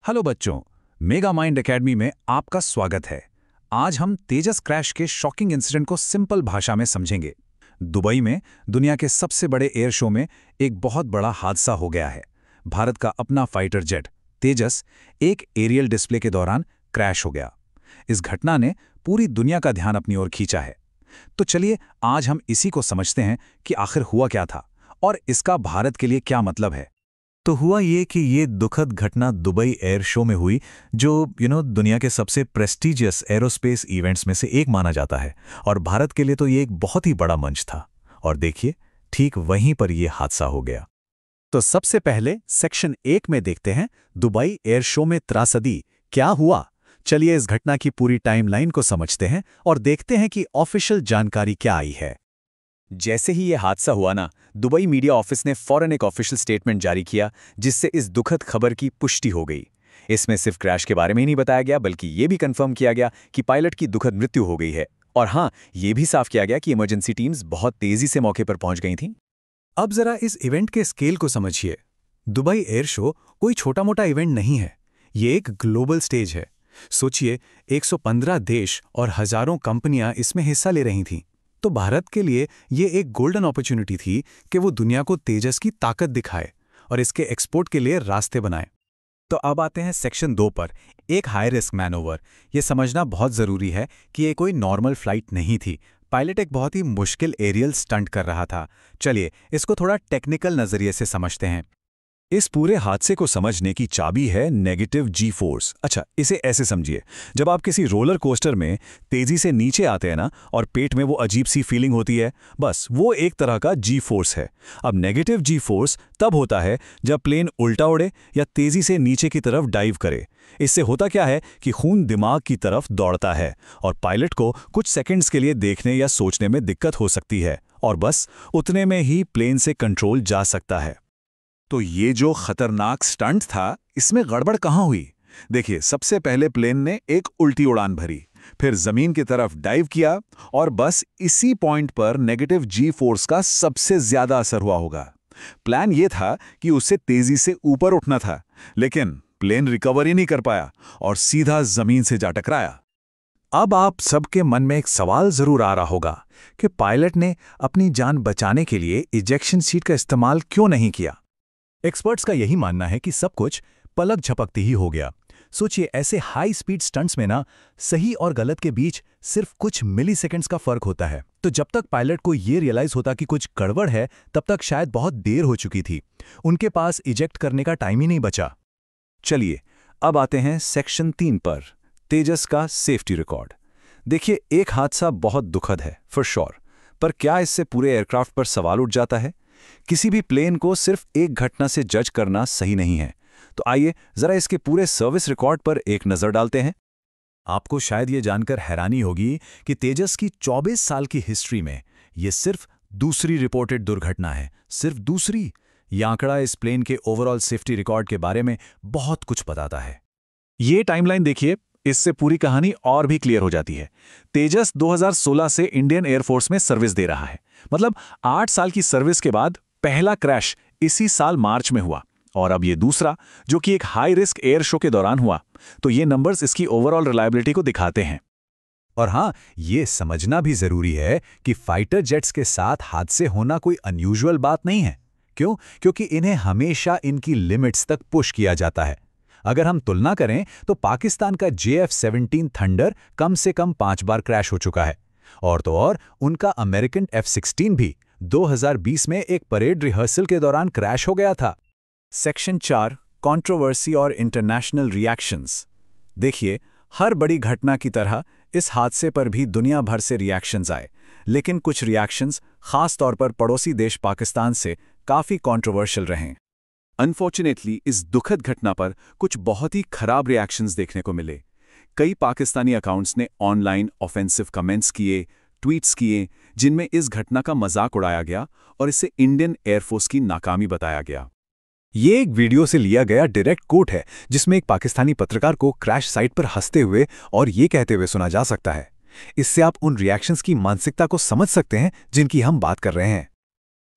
Hello बच्चों, mega mind academy में आपका स्वागत है। आज हम तेजस क्रैश के शॉकिंग इंसिडेंट को सिंपल भाषा में समझेंगे। दुबई में दुनिया के सबसे बड़े एयर शो में एक बहुत बड़ा हादसा हो गया है। भारत का अपना फाइटर जेट तेजस एक एरियल डिस्प्ले के दौरान क्रैश हो गया। इस घटना ने पूरी दुनिया का ध्यान अपनी ओर खींचा है। तो चलिए आज हम इसी को समझते हैं कि आखिर हुआ क्या था और इसका भारत के लिए क्या मतलब है। तो हुआ ये कि ये दुखद घटना दुबई एयर शो में हुई, जो दुनिया के सबसे प्रेस्टीजियस एरोस्पेस इवेंट्स में से एक माना जाता है। और भारत के लिए तो ये एक बहुत ही बड़ा मंच था। और देखिए, ठीक वहीं पर ये हादसा हो गया। तो सबसे पहले सेक्शन 1 में देखते हैं दुबई एयर शो में त्रासदी क्या हुआ। चलिए इस घटना की पूरी टाइमलाइन को समझते हैं और देखते हैं कि ऑफिशियल जानकारी क्या आई है। जैसे ही ये हादसा हुआ ना, दुबई मीडिया ऑफिस ने फौरन एक ऑफिशियल स्टेटमेंट जारी किया, जिससे इस दुखद खबर की पुष्टि हो गई। इसमें सिर्फ क्रैश के बारे में ही नहीं बताया गया, बल्कि ये भी कंफर्म किया गया कि पायलट की दुखद मृत्यु हो गई है। और हाँ, ये भी साफ किया गया कि इमरजेंसी टीम्स बहुत तेजी से मौके पर पहुंच गई थीं। अब जरा इस इवेंट के स्केल को समझिए। दुबई एयर शो कोई छोटा मोटा इवेंट नहीं है, ये एक ग्लोबल स्टेज है। सोचिए, 115 देश और हजारों कंपनियां इसमें हिस्सा ले रही थीं। तो भारत के लिए ये एक गोल्डन अपॉर्चुनिटी थी कि वो दुनिया को तेजस की ताकत दिखाए और इसके एक्सपोर्ट के लिए रास्ते बनाए। तो अब आते हैं सेक्शन 2 पर, एक हाई रिस्क मैनोवर। ये समझना बहुत ज़रूरी है कि ये कोई नॉर्मल फ्लाइट नहीं थी। पायलट एक बहुत ही मुश्किल एरियल स्टंट कर रहा था। चलिए इसको थोड़ा टेक्निकल नज़रिए से समझते हैं। इस पूरे हादसे को समझने की चाबी है नेगेटिव जी फोर्स। अच्छा, इसे ऐसे समझिए, जब आप किसी रोलर कोस्टर में तेजी से नीचे आते हैं ना और पेट में वो अजीब सी फीलिंग होती है, बस वो एक तरह का जी फोर्स है। अब नेगेटिव जी फोर्स तब होता है जब प्लेन उल्टा उड़े या तेजी से नीचे की तरफ डाइव करे। इससे होता क्या है कि खून दिमाग की तरफ दौड़ता है और पायलट को कुछ सेकंड्स के लिए देखने या सोचने में दिक्कत हो सकती है, और बस उतने में ही प्लेन से कंट्रोल जा सकता है। तो ये जो खतरनाक स्टंट था, इसमें गड़बड़ कहाँ हुई? देखिए, सबसे पहले प्लेन ने एक उल्टी उड़ान भरी, फिर जमीन की तरफ डाइव किया, और बस इसी पॉइंट पर नेगेटिव जी फोर्स का सबसे ज्यादा असर हुआ होगा। प्लान ये था कि उसे तेजी से ऊपर उठना था, लेकिन प्लेन रिकवर ही नहीं कर पाया और सीधा जमीन से जा टकराया। अब आप सबके मन में एक सवाल जरूर आ रहा होगा कि पायलट ने अपनी जान बचाने के लिए इजेक्शन सीट का इस्तेमाल क्यों नहीं किया। एक्सपर्ट्स का यही मानना है कि सब कुछ पलक झपकते ही हो गया। सोचिए, ऐसे हाई स्पीड स्टंट्स में ना सही और गलत के बीच सिर्फ कुछ मिली सेकेंड्स का फर्क होता है। तो जब तक पायलट को ये रियलाइज होता कि कुछ गड़बड़ है, तब तक शायद बहुत देर हो चुकी थी। उनके पास इजेक्ट करने का टाइम ही नहीं बचा। चलिए अब आते हैं सेक्शन 3 पर, तेजस का सेफ्टी रिकॉर्ड। देखिए, एक हादसा बहुत दुखद है फॉर श्योर, पर क्या इससे पूरे एयरक्राफ्ट पर सवाल उठ जाता है? किसी भी प्लेन को सिर्फ एक घटना से जज करना सही नहीं है। तो आइए जरा इसके पूरे सर्विस रिकॉर्ड पर एक नजर डालते हैं। आपको शायद ये जानकर हैरानी होगी कि तेजस की 24 साल की हिस्ट्री में ये सिर्फ दूसरी रिपोर्टेड दुर्घटना है। सिर्फ दूसरी। यह आंकड़ा इस प्लेन के ओवरऑल सेफ्टी रिकॉर्ड के बारे में बहुत कुछ बताता है। ये टाइमलाइन देखिए, इससे पूरी कहानी और भी क्लियर हो जाती है। तेजस 2016 से इंडियन एयरफोर्स में सर्विस दे रहा है। मतलब 8 साल की सर्विस के बाद पहला क्रैश इसी साल मार्च में हुआ, और अब ये दूसरा, जो कि एक हाई रिस्क एयर शो के दौरान हुआ। तो ये नंबर्स इसकी ओवरऑल रिलायबिलिटी को दिखाते हैं। और हाँ, ये समझना भी जरूरी है कि फाइटर जेट्स के साथ हादसे होना कोई अनयूजुअल बात नहीं है। क्यों? क्योंकि इन्हें हमेशा इनकी लिमिट्स तक पुश किया जाता है। अगर हम तुलना करें तो पाकिस्तान का JF-17 थंडर कम से कम 5 बार क्रैश हो चुका है, और तो और उनका अमेरिकन F-16 भी 2020 में एक परेड रिहर्सल के दौरान क्रैश हो गया था। सेक्शन 4, कंट्रोवर्सी और इंटरनेशनल रिएक्शंस। देखिए, हर बड़ी घटना की तरह इस हादसे पर भी दुनिया भर से रिएक्शंस आए, लेकिन कुछ रिएक्शंस खास तौर पर पड़ोसी देश पाकिस्तान से काफी कंट्रोवर्शियल रहे। अनफॉर्चुनेटली इस दुखद घटना पर कुछ बहुत ही खराब रिएक्शंस देखने को मिले। कई पाकिस्तानी अकाउंट्स ने ऑनलाइन ऑफेंसिव कमेंट्स किए, ट्वीट्स किए, जिनमें इस घटना का मजाक उड़ाया गया और इसे इंडियन एयरफोर्स की नाकामी बताया गया। ये एक वीडियो से लिया गया डायरेक्ट कोट है, जिसमें एक पाकिस्तानी पत्रकार को क्रैश साइट पर हंसते हुए और ये कहते हुए सुना जा सकता है। इससे आप उन रिएक्शंस की मानसिकता को समझ सकते हैं जिनकी हम बात कर रहे हैं।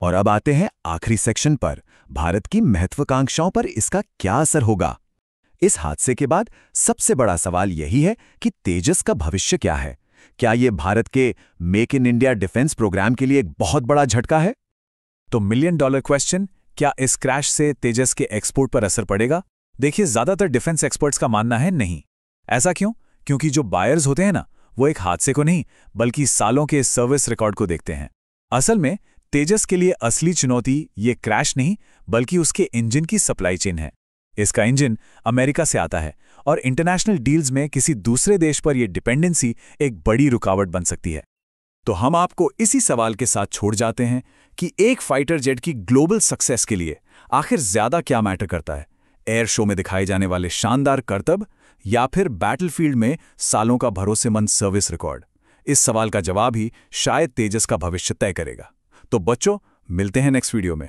और अब आते हैं आखिरी सेक्शन पर, भारत की महत्वाकांक्षाओं पर इसका क्या असर होगा। इस हादसे के बाद सबसे बड़ा सवाल यही है कि तेजस का भविष्य क्या है। क्या ये भारत के make in India defence programme के लिए एक बहुत बड़ा झटका है? तो मिलियन डॉलर क्वेश्चन, क्या इस क्रैश से तेजस के एक्सपोर्ट पर असर पड़ेगा? देखिए, ज्यादातर डिफेंस एक्सपर्ट्स का मानना है नहीं। ऐसा क्यों? क्योंकि जो बायर्स होते हैं ना, वो एक हादसे को नहीं बल्कि सालों के सर्विस रिकॉर्ड को देखते हैं। असल में तेजस के लिए असली चुनौती ये क्रैश नहीं बल्कि उसके इंजन की सप्लाई चेन है। इसका इंजन अमेरिका से आता है और इंटरनेशनल डील्स में किसी दूसरे देश पर यह डिपेंडेंसी एक बड़ी रुकावट बन सकती है। तो हम आपको इसी सवाल के साथ छोड़ जाते हैं कि एक फाइटर जेट की ग्लोबल सक्सेस के लिए आखिर ज्यादा क्या मैटर करता है, एयर शो में दिखाए जाने वाले शानदार करतब या फिर बैटलफील्ड में सालों का भरोसेमंद सर्विस रिकॉर्ड। इस सवाल का जवाब ही शायद तेजस का भविष्य तय करेगा। तो बच्चों, मिलते हैं नेक्स्ट वीडियो में।